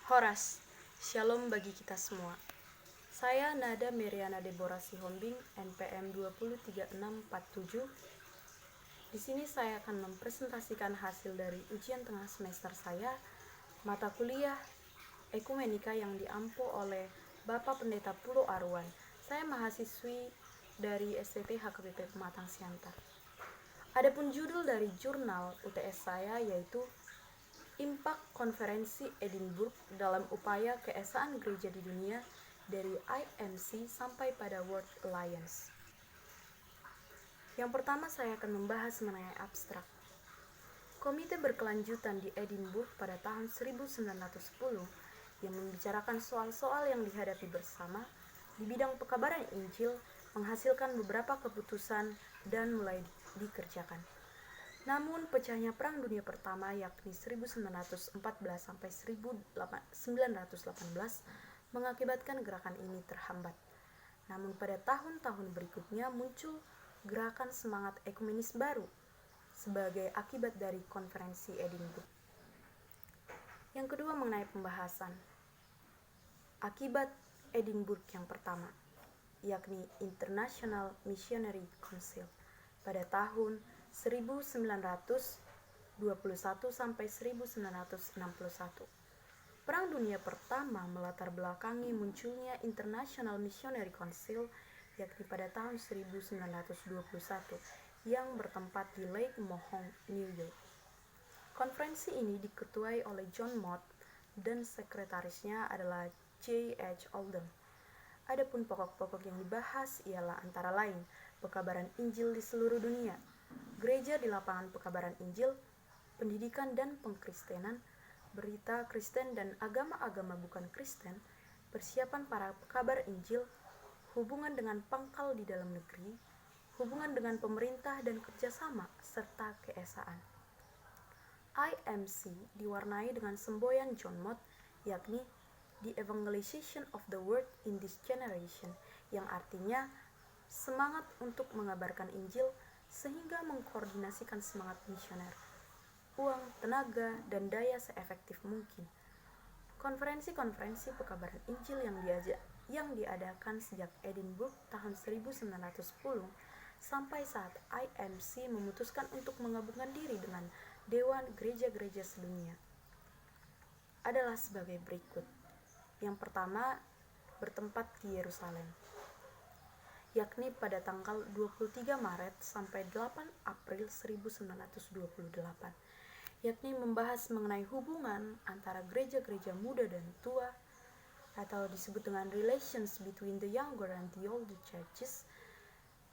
Horas, Shalom bagi kita semua. Saya Nada Meriana Deborah Sihombing, NPM 203647. Di sini saya akan mempresentasikan hasil dari ujian tengah semester saya, mata kuliah Ekumenika yang diampu oleh Bapak Pendeta Pulo Arwan. Saya mahasiswi dari STT HKBP Pematang Siantar. Adapun judul dari jurnal UTS saya yaitu Impact Konferensi Edinburgh dalam upaya keesaan gereja di dunia dari IMC sampai pada World Alliance. Yang pertama saya akan membahas mengenai abstrak. Komite berkelanjutan di Edinburgh pada tahun 1910 yang membicarakan soal-soal yang dihadapi bersama di bidang pekabaran Injil menghasilkan beberapa keputusan dan mulai dikerjakan. Namun pecahnya Perang Dunia Pertama yakni 1914 sampai 1918 mengakibatkan gerakan ini terhambat. Namun pada tahun-tahun berikutnya muncul gerakan semangat ekumenis baru sebagai akibat dari konferensi Edinburgh. Yang kedua mengenai pembahasan akibat Edinburgh yang pertama, yakni International Missionary Council pada tahun 1921 sampai 1961. Perang Dunia Pertama melatar belakangi munculnya International Missionary Council yakni pada tahun 1921 yang bertempat di Lake Mohonk, New York. Konferensi ini diketuai oleh John Mott dan sekretarisnya adalah J.H. Oldham. Adapun pokok-pokok yang dibahas ialah antara lain pekabaran Injil di seluruh dunia, gereja di lapangan pekabaran Injil, pendidikan dan pengkristenan, berita Kristen dan agama-agama bukan Kristen, persiapan para pekabar Injil, hubungan dengan pangkal di dalam negeri, hubungan dengan pemerintah dan kerjasama, serta keesaan. IMC diwarnai dengan semboyan John Mott, yakni The Evangelization of the World in this Generation, yang artinya semangat untuk mengabarkan Injil sehingga mengkoordinasikan semangat misioner, uang, tenaga, dan daya seefektif mungkin. Konferensi-konferensi pekabaran Injil yang diadakan sejak Edinburgh tahun 1910 sampai saat IMC memutuskan untuk menggabungkan diri dengan Dewan Gereja-Gereja Sedunia adalah sebagai berikut. Yang pertama, bertempat di Yerusalem, yakni pada tanggal 23 Maret sampai 8 April 1928, yakni membahas mengenai hubungan antara gereja-gereja muda dan tua, atau disebut dengan Relations between the Younger and the Older Churches,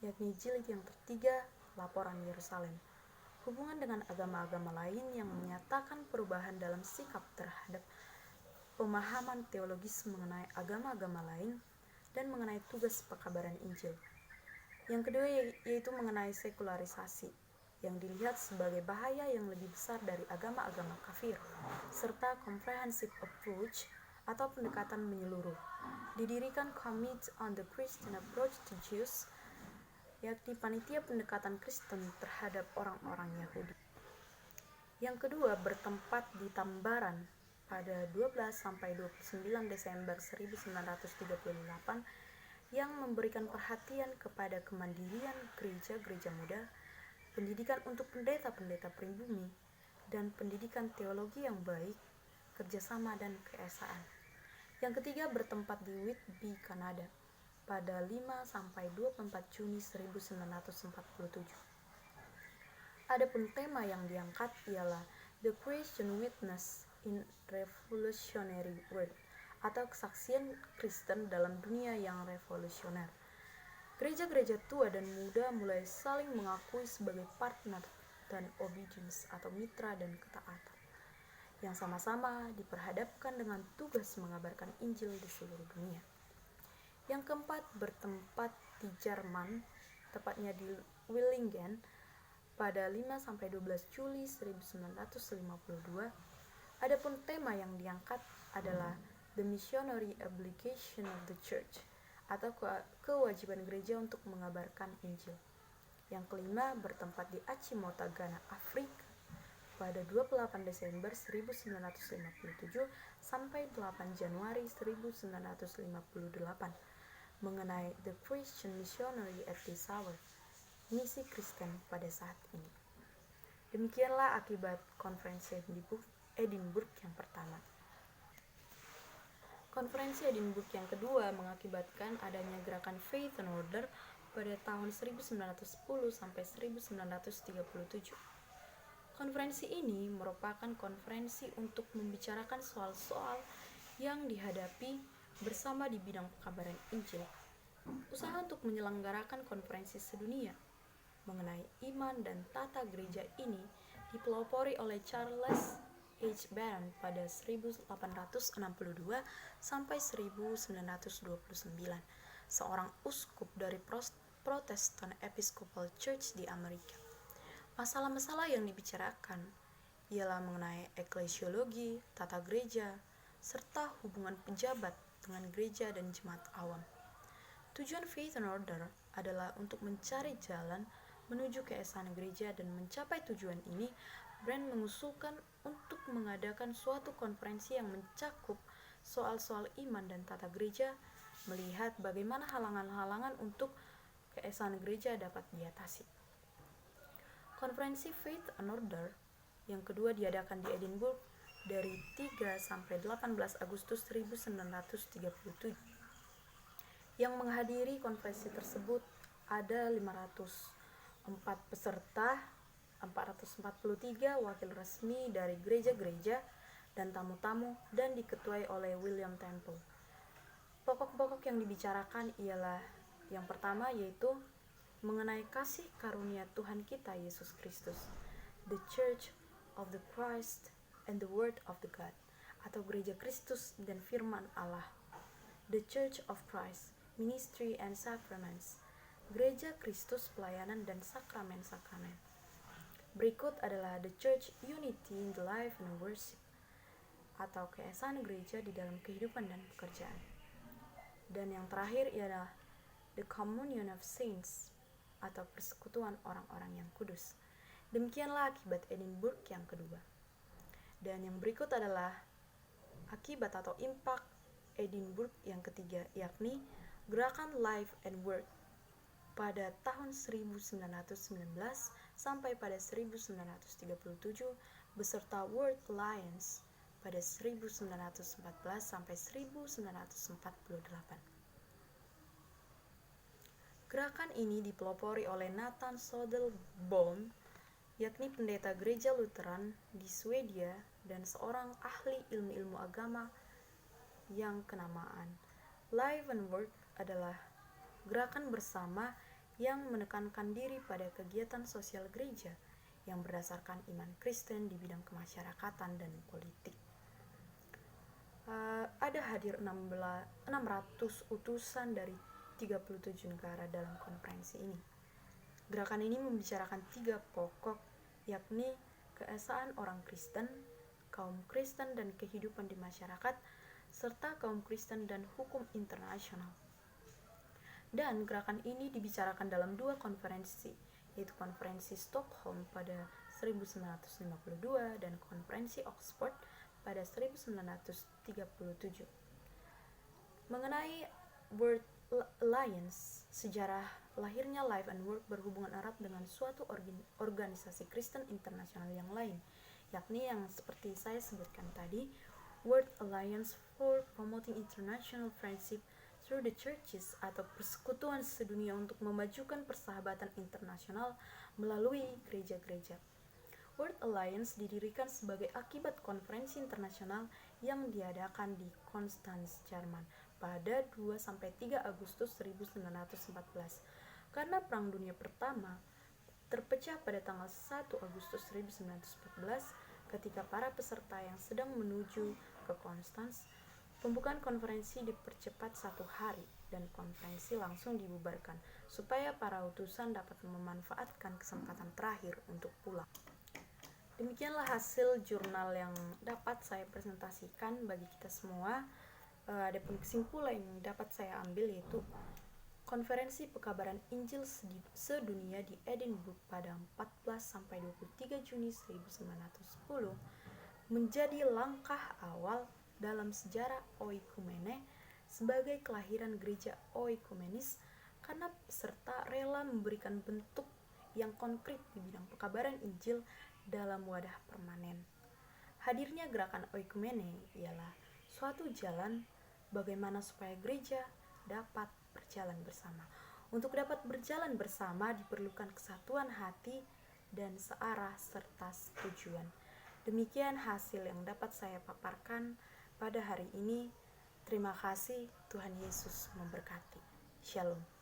yakni jilid yang ketiga, Laporan Yerusalem. Hubungan dengan agama-agama lain yang menyatakan perubahan dalam sikap terhadap pemahaman teologis mengenai agama-agama lain dan mengenai tugas pekabaran Injil. Yang kedua yaitu mengenai sekularisasi, yang dilihat sebagai bahaya yang lebih besar dari agama-agama kafir, serta comprehensive approach atau pendekatan menyeluruh. Didirikan Committee on the Christian Approach to Jews, yakni panitia pendekatan Kristen terhadap orang-orang Yahudi. Yang kedua bertempat di Tambaran pada 12 sampai 29 Desember 1938 yang memberikan perhatian kepada kemandirian gereja-gereja muda, pendidikan untuk pendeta-pendeta pribumi, dan pendidikan teologi yang baik, kerjasama dan keesaan. Yang ketiga bertempat di Whitby, Kanada pada 5 sampai 24 Juni 1947. Adapun tema yang diangkat ialah The Christian Witness in Revolutionary World, atau kesaksian Kristen dalam dunia yang revolusioner. Gereja-gereja tua dan muda mulai saling mengakui sebagai partner dan obedience atau mitra dan ketaatan, yang sama-sama diperhadapkan dengan tugas mengabarkan Injil di seluruh dunia. Yang keempat bertempat di Jerman, tepatnya di Willingen pada 5 sampai 12 Juli 1952. Adapun tema yang diangkat adalah The Missionary Obligation of the Church, atau kewajiban gereja untuk mengabarkan Injil. Yang kelima bertempat di Achimota, Ghana, Afrika pada 28 Desember 1957 sampai 8 Januari 1958 mengenai The Christian Missionary at this Hour, misi Kristen pada saat ini. Demikianlah akibat konferensi Edinburgh yang pertama. Konferensi Edinburgh yang kedua mengakibatkan adanya gerakan Faith and Order pada tahun 1910 sampai 1937. Konferensi ini merupakan konferensi untuk membicarakan soal-soal yang dihadapi bersama di bidang pekabaran Injil. Usaha untuk menyelenggarakan konferensi sedunia mengenai iman dan tata gereja ini dipelopori oleh Charles H. Barron pada 1862 sampai 1929, seorang uskup dari Protestant Episcopal Church di Amerika. Masalah-masalah yang dibicarakan ialah mengenai eklesiologi, tata gereja, serta hubungan pejabat dengan gereja dan jemaat awam. Tujuan Faith and Order adalah untuk mencari jalan menuju keesaan gereja, dan mencapai tujuan ini, Brand mengusulkan untuk mengadakan suatu konferensi yang mencakup soal-soal iman dan tata gereja, melihat bagaimana halangan-halangan untuk keesaan gereja dapat diatasi. Konferensi Faith and Order yang kedua diadakan di Edinburgh dari 3 sampai 18 Agustus 1937. Yang menghadiri konferensi tersebut ada 504 peserta, 443 wakil resmi dari gereja-gereja dan tamu-tamu, dan diketuai oleh William Temple. Pokok-pokok yang dibicarakan ialah yang pertama yaitu mengenai kasih karunia Tuhan kita Yesus Kristus, The Church of the Christ and the Word of the God, atau Gereja Kristus dan Firman Allah. The Church of Christ, Ministry and Sacraments, Gereja Kristus, pelayanan dan sakramen-sakramen. Berikut adalah The Church Unity in the Life and Worship, atau keesaan gereja di dalam kehidupan dan pekerjaan. Dan yang terakhir ialah The Communion of Saints, atau persekutuan orang-orang yang kudus. Demikianlah akibat Edinburgh yang kedua. Dan yang berikut adalah akibat atau impact Edinburgh yang ketiga, yakni gerakan Life and Work pada tahun 1919 sampai pada 1937 beserta World Alliance pada 1914 sampai 1948. Gerakan ini dipelopori oleh Nathan Söderblom, yakni pendeta gereja Lutheran di Swedia dan seorang ahli ilmu agama yang kenamaan. Life and Work adalah gerakan bersama yang menekankan diri pada kegiatan sosial gereja yang berdasarkan iman Kristen di bidang kemasyarakatan dan politik. Ada hadir 600 utusan dari 37 negara dalam konferensi ini. Gerakan ini membicarakan 3 pokok, yakni keesaan orang Kristen, kaum Kristen dan kehidupan di masyarakat, serta kaum Kristen dan hukum internasional. Dan gerakan ini dibicarakan dalam 2 konferensi, yaitu konferensi Stockholm pada 1952 dan konferensi Oxford pada 1937. Mengenai World Alliance, sejarah lahirnya Life and Work berhubungan erat dengan suatu organisasi Kristen internasional yang lain, yakni yang seperti saya sebutkan tadi, World Alliance for Promoting International Friendship through the Churches, atau persekutuan sedunia untuk memajukan persahabatan internasional melalui gereja-gereja. World Alliance didirikan sebagai akibat konferensi internasional yang diadakan di Konstanz, Jerman pada 2-3 Agustus 1914. Karena Perang Dunia Pertama terpecah pada tanggal 1 Agustus 1914 ketika para peserta yang sedang menuju ke Konstanz, pembukaan konferensi dipercepat 1 hari dan konferensi langsung dibubarkan supaya para utusan dapat memanfaatkan kesempatan terakhir untuk pulang. Demikianlah hasil jurnal yang dapat saya presentasikan bagi kita semua. Adapun kesimpulan yang dapat saya ambil yaitu Konferensi Pekabaran Injil Sedunia di Edinburgh pada 14-23 Juni 1910 menjadi langkah awal dalam sejarah oikumene sebagai kelahiran gereja oikumenis karena peserta rela memberikan bentuk yang konkret di bidang pekabaran Injil dalam wadah permanen. Hadirnya gerakan oikumene ialah suatu jalan bagaimana supaya gereja dapat berjalan bersama. Untuk dapat berjalan bersama diperlukan kesatuan hati dan searah serta setujuan. Demikian hasil yang dapat saya paparkan pada hari ini. Terima kasih, Tuhan Yesus memberkati. Shalom.